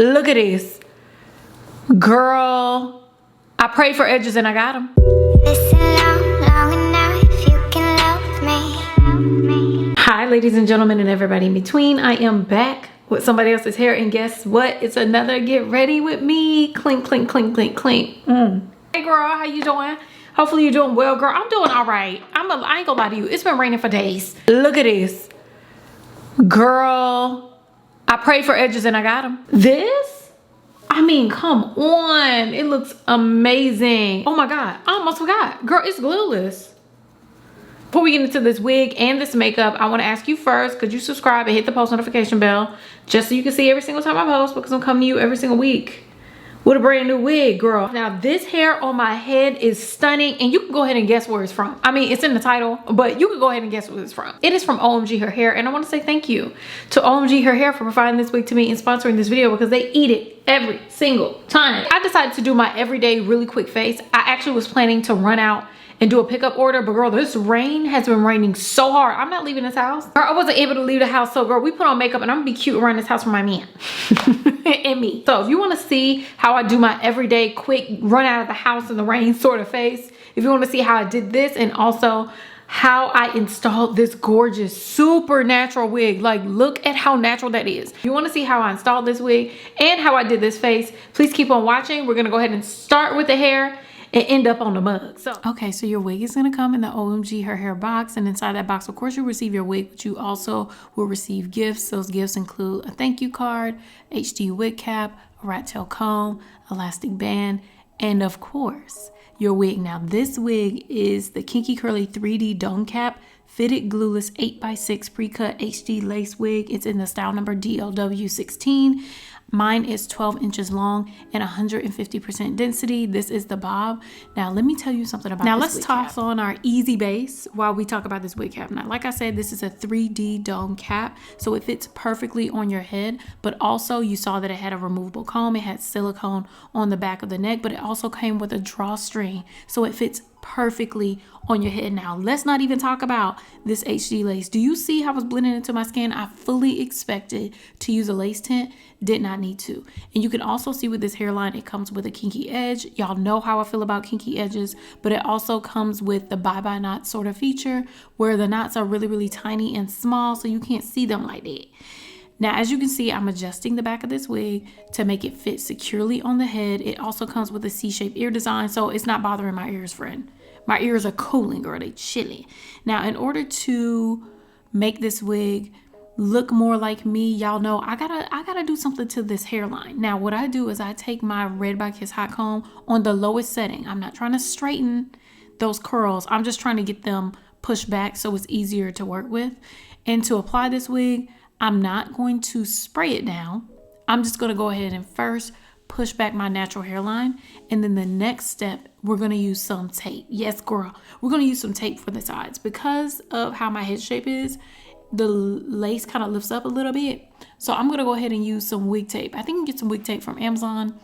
Look at this. Girl, I prayed for edges and I got them. Hi, ladies and gentlemen, and everybody in between. I am back with somebody else's hair, and guess what? It's another get ready with me. Clink, clink, clink, clink, clink. Hey, girl, how you doing? Hopefully you're doing well, girl. I'm doing all right. I ain't gonna lie to you. It's been raining for days. Look at this. Girl, I prayed for edges and I got them. This? I mean, come on. It looks amazing. Oh my God, I almost forgot. Girl, it's glueless. Before we get into this wig and this makeup, I want to ask you first, could you subscribe and hit the post notification bell just so you can see every single time I post, because I'm coming to you every single week with a brand new wig, girl. Now, this hair on my head is stunning, and you can go ahead and guess where it's from. I mean, it's in the title, but you can go ahead and guess where it's from. It is from Omgherhair, and I want to say thank you to Omgherhair for providing this wig to me and sponsoring this video, because they eat it every single time. I decided to do my everyday really quick face. I actually was planning to run out and do a pickup order, but girl, this rain has been raining so hard. I'm not leaving this house. Girl, I wasn't able to leave the house, so girl, we put on makeup and I'm gonna be cute around this house for my man and me. So if you wanna see how I do my everyday quick run out of the house in the rain sort of face, if you wanna see how I did this and also how I installed this gorgeous, super natural wig, like look at how natural that is. If you wanna see how I installed this wig and how I did this face, please keep on watching. We're gonna go ahead and start with the hair and end up on the mug. So okay, so your wig is gonna come in the Omgherhair box, and inside that box, of course, you'll receive your wig, but you also will receive gifts. Those gifts include a thank you card, HD wig cap, a rat tail comb, elastic band, and of course, your wig. Now, this wig is the Kinky Curly 3D dome cap fitted glueless 8x6 pre-cut HD lace wig. It's in the style number DLW16. Mine is 12 inches long and 150% density. This is the bob. Now, let me tell you something about this. Now, let's toss on our easy base while we talk about this wig cap. Now, like I said, this is a 3D dome cap, so it fits perfectly on your head, but also you saw that it had a removable comb. It had silicone on the back of the neck, but it also came with a drawstring, so it fits perfectly on your head. Now, let's not even talk about this HD lace. Do you see how it's blending into my skin? I fully expected to use a lace tint, did not need to. And you can also see with this hairline, it comes with a kinky edge. Y'all know how I feel about kinky edges, but it also comes with the bye-bye knot sort of feature where the knots are really, really tiny and small, so you can't see them like that. Now, as you can see, I'm adjusting the back of this wig to make it fit securely on the head. It also comes with a C-shaped ear design, so it's not bothering my ears, friend. My ears are cooling, girl, they chilly. Now, in order to make this wig look more like me, y'all know I gotta do something to this hairline. Now, what I do is I take my Red by Kiss hot comb on the lowest setting. I'm not trying to straighten those curls. I'm just trying to get them pushed back so it's easier to work with. And to apply this wig, I'm not going to spray it down. I'm just gonna go ahead and first push back my natural hairline. And then the next step, we're gonna use some tape. Yes, girl, we're gonna use some tape for the sides. Because of how my head shape is, the lace kind of lifts up a little bit. So I'm gonna go ahead and use some wig tape. I think you can get some wig tape from Amazon.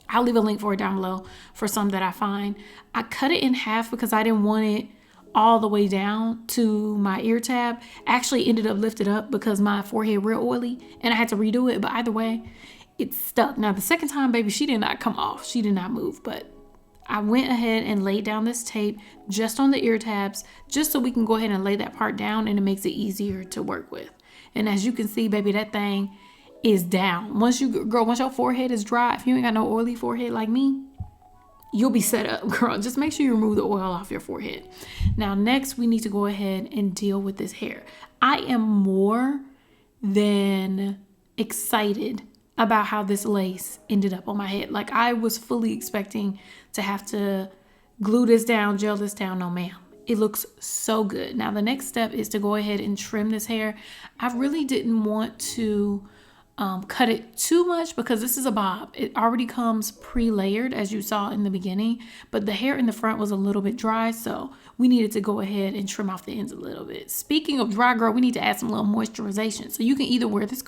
I'll leave a link for it down below for some that I find. I cut it in half because I didn't want it all the way down to my ear tab. Actually ended up lifted up because my forehead real oily and I had to redo it, but either way, it's stuck. Now, the second time, baby, she did not come off. She did not move, but I went ahead and laid down this tape just on the ear tabs, just so we can go ahead and lay that part down, and it makes it easier to work with. And as you can see, baby, that thing is down. Once your forehead is dry, if you ain't got no oily forehead like me, you'll be set up, girl. Just make sure you remove the oil off your forehead. Now, next, we need to go ahead and deal with this hair. I am more than excited about how this lace ended up on my head. Like, I was fully expecting to have to glue this down, gel this down. No, ma'am. It looks so good. Now, the next step is to go ahead and trim this hair. I really didn't want to cut it too much because this is a bob. It already comes pre-layered, as you saw in the beginning, but the hair in the front was a little bit dry, so we needed to go ahead and trim off the ends a little bit. Speaking of dry, girl, we need to add some little moisturization. So you can either wear this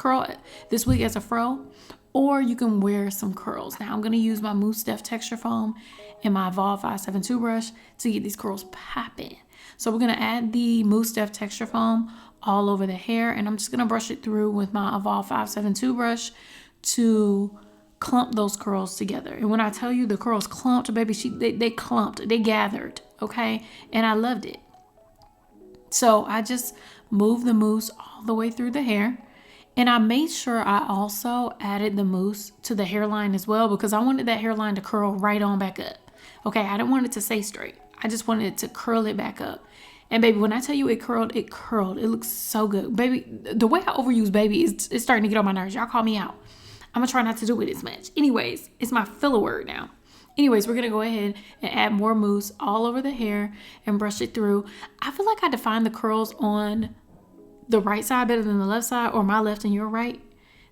wig as a fro, or you can wear some curls. Now, I'm going to use my Mousse Def Texture Foam and my Evolve 572 brush to get these curls popping. So we're going to add the Mousse Def Texture Foam all over the hair, and I'm just going to brush it through with my Evolve 572 brush to clump those curls together. And when I tell you the curls clumped, baby, they clumped, they gathered, okay? And I loved it. So I just moved the mousse all the way through the hair. And I made sure I also added the mousse to the hairline as well, because I wanted that hairline to curl right on back up. Okay, I didn't want it to stay straight. I just wanted it to curl it back up. And baby, when I tell you it curled, it curled. It looks so good. Baby, the way I overuse baby is it's starting to get on my nerves. Y'all call me out. I'm gonna try not to do it as much. Anyways, it's my filler word now. Anyways, we're gonna go ahead and add more mousse all over the hair and brush it through. I feel like I defined the curls on the right side better than the left side, or my left and your right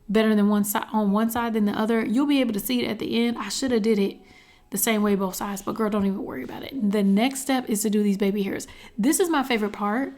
better than one side on one side than the other. You'll be able to see it at the end. I should have did it the same way both sides, but girl, don't even worry about it. The next step is to do these baby hairs. This is my favorite part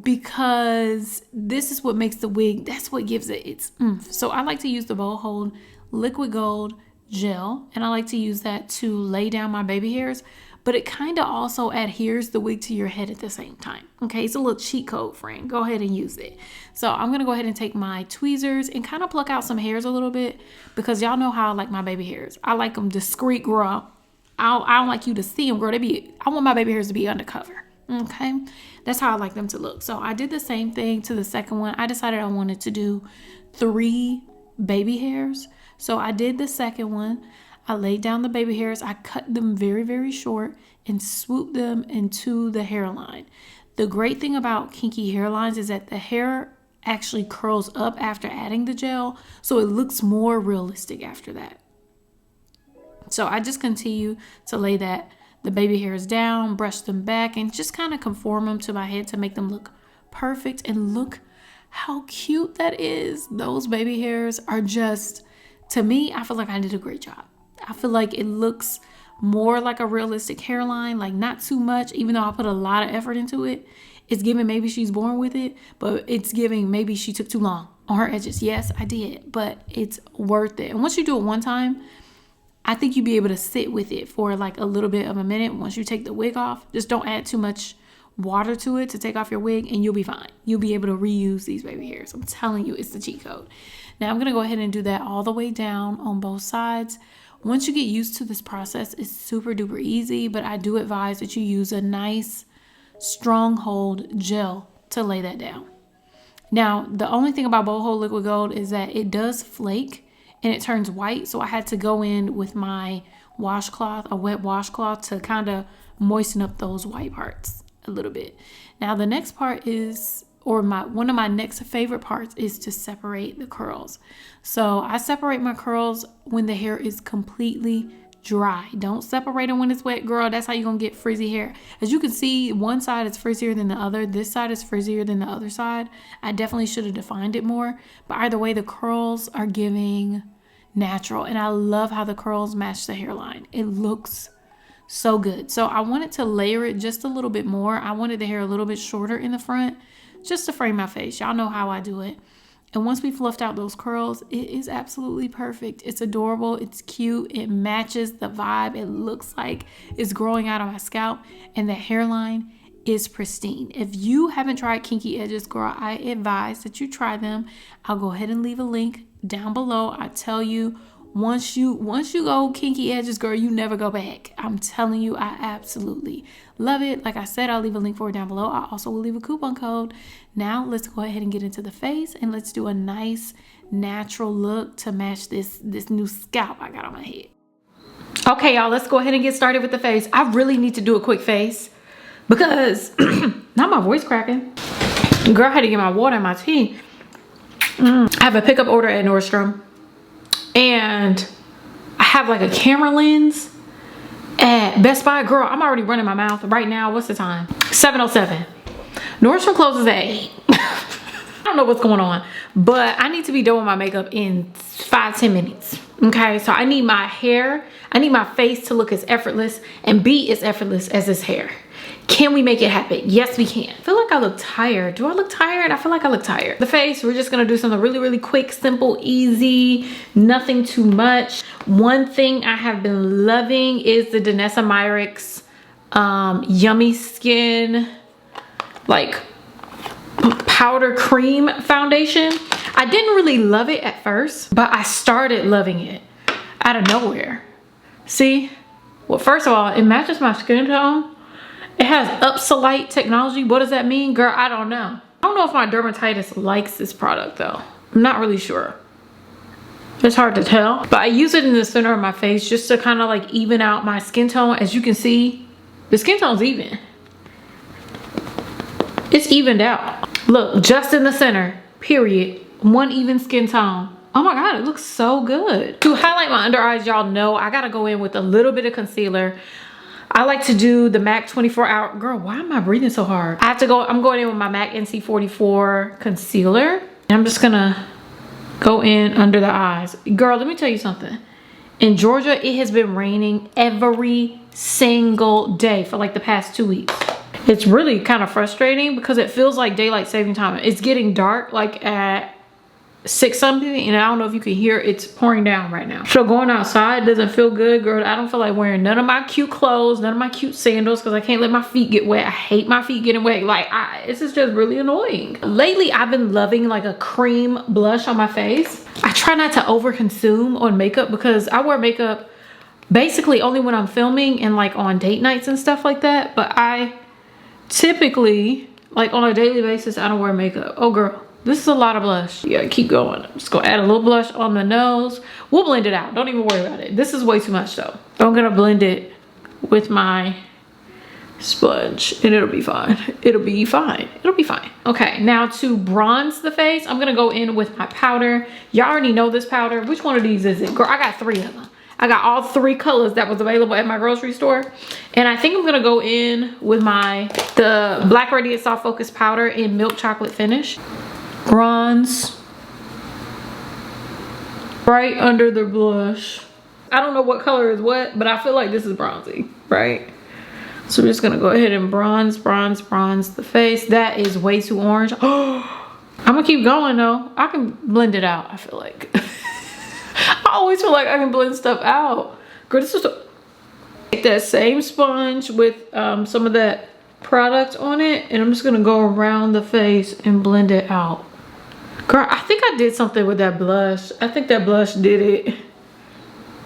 because this is what makes the wig, that's what gives it its oomph. So I like to use the Bold Hold Liquid Gold gel, and I like to use that to lay down my baby hairs, but it kind of also adheres the wig to your head at the same time. Okay, it's a little cheat code, friend. Go ahead and use it. So I'm gonna go ahead and take my tweezers and kind of pluck out some hairs a little bit, because y'all know how I like my baby hairs. I like them discreet, girl. I don't like you to see them, girl. I want my baby hairs to be undercover. Okay, that's how I like them to look. So I did the same thing to the second one. I decided I wanted to do 3 baby hairs. So I did the second one. I laid down the baby hairs. I cut them very, very short and swooped them into the hairline. The great thing about kinky hairlines is that the hair actually curls up after adding the gel, so it looks more realistic after that. So I just continue to lay the baby hairs down, brush them back, and just kind of conform them to my head to make them look perfect. And look how cute that is. Those baby hairs are just, to me, I feel like I did a great job. I feel like it looks more like a realistic hairline, like not too much, even though I put a lot of effort into it. It's giving maybe she's born with it, but it's giving maybe she took too long on her edges. Yes, I did, but it's worth it. And once you do it one time, I think you'll be able to sit with it for like a little bit of a minute. Once you take the wig off, just don't add too much water to it to take off your wig, and you'll be fine. You'll be able to reuse these baby hairs. I'm telling you, it's the cheat code. Now I'm gonna go ahead and do that all the way down on both sides. Once you get used to this process, it's super duper easy, but I do advise that you use a nice strong hold gel to lay that down. Now, the only thing about Bold Hold Liquid Gold is that it does flake and it turns white. So I had to go in with my washcloth, a wet washcloth, to kind of moisten up those white parts a little bit. Now the next part is, or one of my next favorite parts is to separate the curls. So I separate my curls when the hair is completely dry. Don't separate them when it's wet, girl. That's how you're gonna get frizzy hair. As you can see, one side is frizzier than the other. This side is frizzier than the other side. I definitely should have defined it more, but either way, the curls are giving natural, and I love how the curls match the hairline. It looks so good. So I wanted to layer it just a little bit more. I wanted the hair a little bit shorter in the front, just to frame my face. Y'all know how I do it. And once we fluffed out those curls, it is absolutely perfect. It's adorable. It's cute. It matches the vibe. It looks like it's growing out of my scalp, and the hairline is pristine. If you haven't tried Kinky Edges, girl, I advise that you try them. I'll go ahead and leave a link down below. I tell you, once you go Kinky Edges, girl, you never go back. I'm telling you, I absolutely love it. Like I said, I'll leave a link for it down below. I also will leave a coupon code. Now let's go ahead and get into the face, and let's do a nice natural look to match this new scalp I got on my head. Okay, y'all, let's go ahead and get started with the face. I really need to do a quick face because now my voice cracking. Girl, I had to get my water and my tea. I have a pickup order at Nordstrom, and I have like a camera lens at Best Buy. Girl, I'm already running my mouth right now. What's the time? 7:07. Nordstrom closes at 8. I don't know what's going on, but I need to be done with my makeup in 5-10 minutes. Okay, so I need my face to look as effortless and be as effortless as this hair. Can we make it happen? Yes, we can. I feel like I look tired. Do I look tired? I feel like I look tired. The face, we're just gonna do something really, really quick, simple, easy, nothing too much. One thing I have been loving is the Danessa Myricks Yummy Skin like powder cream foundation. I didn't really love it at first, but I started loving it out of nowhere. See? Well, first of all, it matches my skin tone. It has 𝐒𝐀𝐋𝐄 technology. What does that mean? Girl, I don't know. I don't know if my dermatologist likes this product though. I'm not really sure. It's hard to tell. But I use it in the center of my face just to kind of like even out my skin tone. As you can see, the skin tone's even. It's evened out. Look, just in the center, period. One even skin tone. Oh my God, it looks so good. To highlight my under eyes, y'all know I gotta go in with a little bit of concealer. I like to do the MAC 24 hour. Girl, why am I breathing so hard? I'm going in with my MAC NC44 concealer. And I'm just gonna go in under the eyes. Girl, let me tell you something. In Georgia, it has been raining every single day for like the past 2 weeks. It's really kind of frustrating because it feels like daylight saving time. It's getting dark like at 6 something, and I don't know if you can hear it's pouring down right now. So going outside doesn't feel good, girl. I don't feel like wearing none of my cute clothes, none of my cute sandals, because I can't let my feet get wet. I hate my feet getting wet. Like, this is just really annoying. Lately, I've been loving like a cream blush on my face. I try not to overconsume on makeup because I wear makeup basically only when I'm filming and like on date nights and stuff like that. But I typically, like on a daily basis, I don't wear makeup. Oh girl, this is a lot of blush. You gotta keep going. I'm just gonna add a little blush on the nose. We'll blend it out. Don't even worry about it. This is way too much though. I'm gonna blend it with my sponge and it'll be fine. It'll be fine. It'll be fine. Okay, now to bronze the face, I'm gonna go in with my powder. Y'all already know this powder. Which one of these is it? Girl, I got 3 of them. I got all 3 colors that was available at my grocery store. And I think I'm gonna go in with the Black Radiant Soft Focus Powder in Milk Chocolate Finish. Bronze. Right under the blush. I don't know what color is what, but I feel like this is bronzy, right? So we're just gonna go ahead and bronze the face. That is way too orange. Oh, I'm gonna keep going though. I can blend it out, I feel like. I always feel like I can blend stuff out. Girl, this is take that same sponge with some of that product on it, and I'm just gonna go around the face and blend it out. Girl, I think I did something with that blush. I think that blush did it.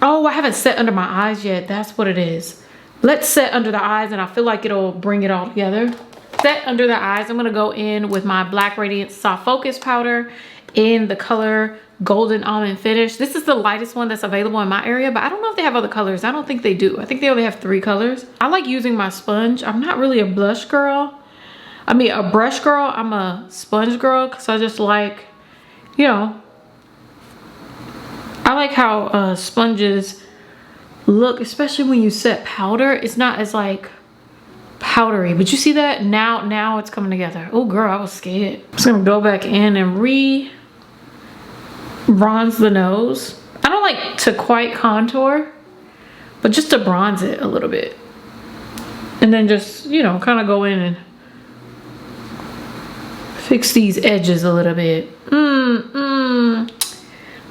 Oh, I haven't set under my eyes yet. That's what it is. Let's set under the eyes and I feel like it'll bring it all together. Set under the eyes, I'm gonna go in with my Black Radiant Soft Focus Powder in the color Golden Almond Finish. This is the lightest one that's available in my area, but I don't know if they have other colors. I don't think they do. I think they only have 3 colors. I like using my sponge. I'm not really a blush girl. I mean, a brush girl. I'm a sponge girl because I just like, you know, I like how sponges look, especially when you set powder. It's not as like powdery, but you see that now it's coming together. Oh girl, I was scared. I'm just gonna go back in and bronze the nose. I don't like to quite contour, but just to bronze it a little bit, and then just, you know, kind of go in and fix these edges a little bit.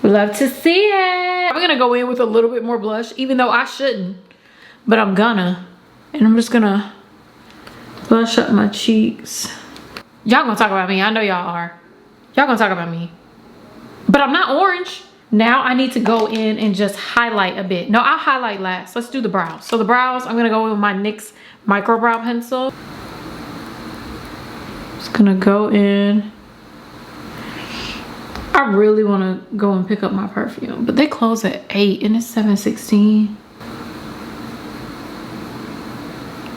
Love to see it. I'm gonna go in with a little bit more blush, even though I shouldn't, but I'm gonna. And I'm just gonna blush up my cheeks. Y'all gonna talk about me. I know y'all are. Y'all gonna talk about me. But I'm not orange. Now I need to go in and just highlight a bit. No, I'll highlight last. Let's do the brows. So the brows, I'm gonna go in with my NYX Micro Brow Pencil. Just gonna go in. I really wanna go and pick up my perfume, but they close at 8 and it's 7:16.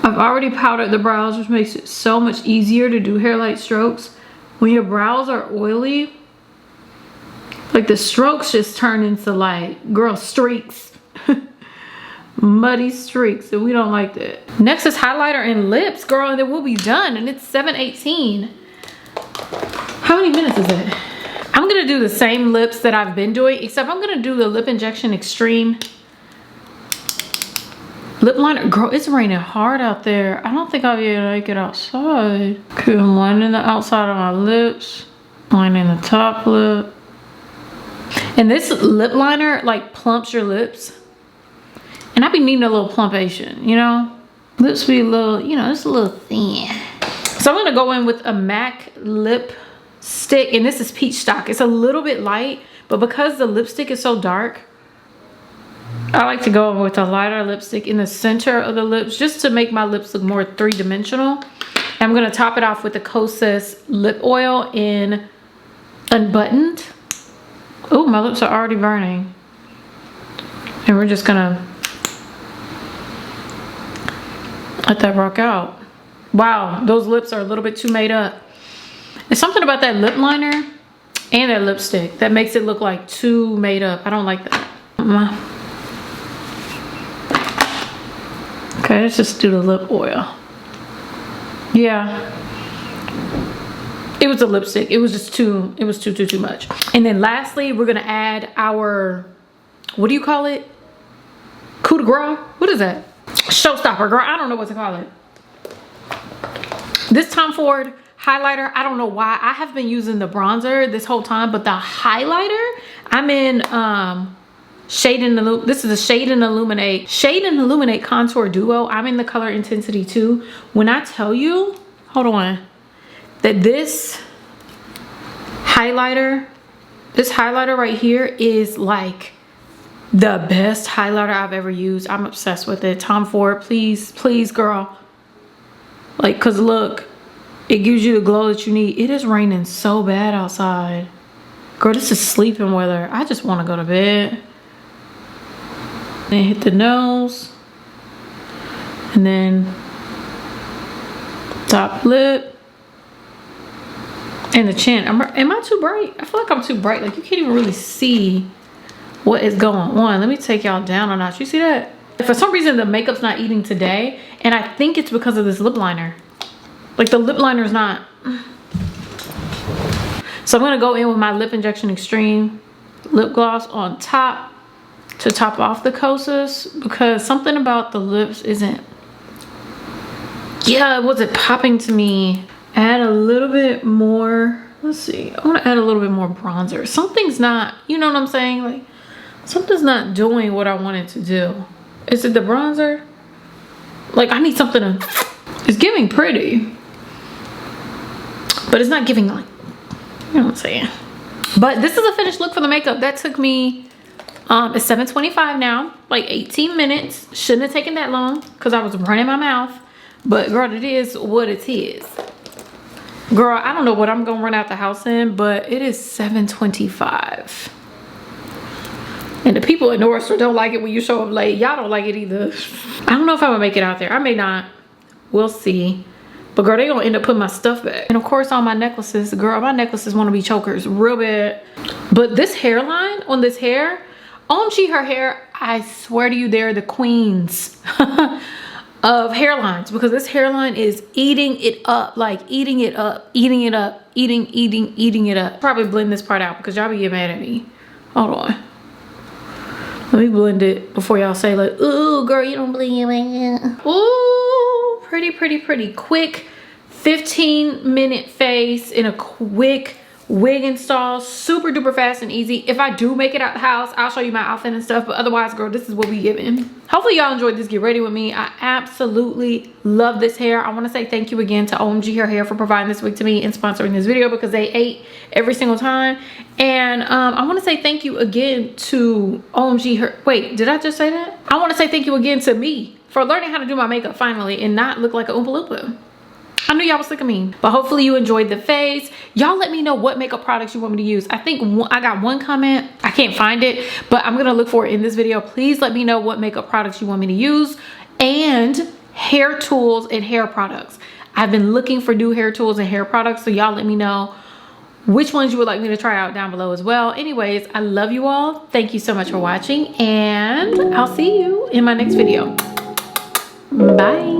I've already powdered the brows, which makes it so much easier to do hairline strokes. When your brows are oily, like the strokes just turn into like, girl, streaks. Muddy streaks, and we don't like that. Next is highlighter and lips, girl, and then we'll be done, and it's 7:18. How many minutes is it? I'm gonna do the same lips that I've been doing, except I'm gonna do the Lip Injection Extreme lip liner. Girl, it's raining hard out there. I don't think I'll be able to make it outside. Okay, I'm lining the outside of my lips, lining the top lip. And this lip liner like plumps your lips. And I be needing a little plumpation, you know? Lips be a little, you know, it's a little thin. So I'm gonna go in with a MAC lip stick, and this is Peach Stock. It's a little bit light, but because the lipstick is so dark, I like to go with a lighter lipstick in the center of the lips just to make my lips look more three-dimensional. I'm gonna top it off with the 𝐒𝐿 lip oil in Unbuttoned. Oh, my lips are already burning. And we're just gonna let that rock out. Wow, those lips are a little bit too made up. There's something about that lip liner and that lipstick that makes it look like too made up. I don't like that. Okay, let's just do the lip oil. Yeah, it was a lipstick. It was just too, it was too much. And then lastly, we're gonna add our, what do you call it? Coup de grace? What is that? Showstopper, girl. I don't know what to call it. This Tom Ford highlighter, I don't know why. I have been using the bronzer this whole time, but the highlighter, I'm in Shade and Illuminate. This is a Shade and Illuminate Contour Duo. I'm in the color Intensity 2. When I tell you, hold on, that this highlighter right here is like the best highlighter I've ever used. I'm obsessed with it. Tom Ford, please, please, girl. Like, cause look, it gives you the glow that you need. It is raining so bad outside. Girl, this is sleeping weather. I just want to go to bed. Then hit the nose. And then top lip. And the chin. Am I too bright? I feel like I'm too bright. Like, you can't even really see what is going on. Let me take y'all down a notch. You see that? For some reason, the makeup's not eating today. And I think it's because of this lip liner. Like, the lip liner is not. So I'm going to go in with my Lip Injection Extreme lip gloss on top to top off the 𝐒𝐿, because something about the lips isn't, yeah, it wasn't popping to me. Add a little bit more, let's see, I want to add a little bit more bronzer. Something's not, you know what I'm saying? Like, something's not doing what I want it to do. Is it the bronzer? Like, I need something to, it's giving pretty, but it's not giving, like, you know what I'm saying? But this is a finished look for the makeup. That took me, it's 7:25 now, like 18 minutes. Shouldn't have taken that long because I was running my mouth. But girl, it is what it is. Girl, I don't know what I'm gonna run out the house in, but it is 7:25. And the people in Northshore don't like it when you show up late. Y'all don't like it either. I don't know if I'm gonna make it out there. I may not. We'll see. But girl, they gonna end up putting my stuff back. And of course, all my necklaces. Girl, my necklaces wanna be chokers real bad. But this hairline on this hair, Omgherhair, I swear to you, they're the queens of hairlines, because this hairline is eating it up, like eating it up, eating it up, eating it up. Probably blend this part out because y'all be getting mad at me. Hold on. Let me blend it before y'all say like, ooh, girl, you don't blend it. Ooh, pretty, pretty, pretty. Quick 15-minute face in a quick wig install, super duper fast and easy. If I do make it out the house, I'll show you my outfit and stuff, but otherwise, girl, this is what we giving. Hopefully y'all enjoyed this get ready with me. I absolutely love this hair. I want to say thank you again to Omgherhair for providing this wig to me and sponsoring this video, because they ate every single time. And I want to say thank you again to Omgherhair. Wait, did I just say that? I want to say thank you again to me for learning how to do my makeup finally and not look like a Oompa Loompa. I knew y'all was sick of me, but hopefully you enjoyed the face. Y'all let me know what makeup products you want me to use. I think I got one comment. I can't find it, but I'm gonna look for it in this video. Please let me know what makeup products you want me to use, and hair tools and hair products. I've been looking for new hair tools and hair products, so y'all let me know which ones you would like me to try out down below as well. Anyways, I love you all. Thank you so much for watching, and I'll see you in my next video. Bye.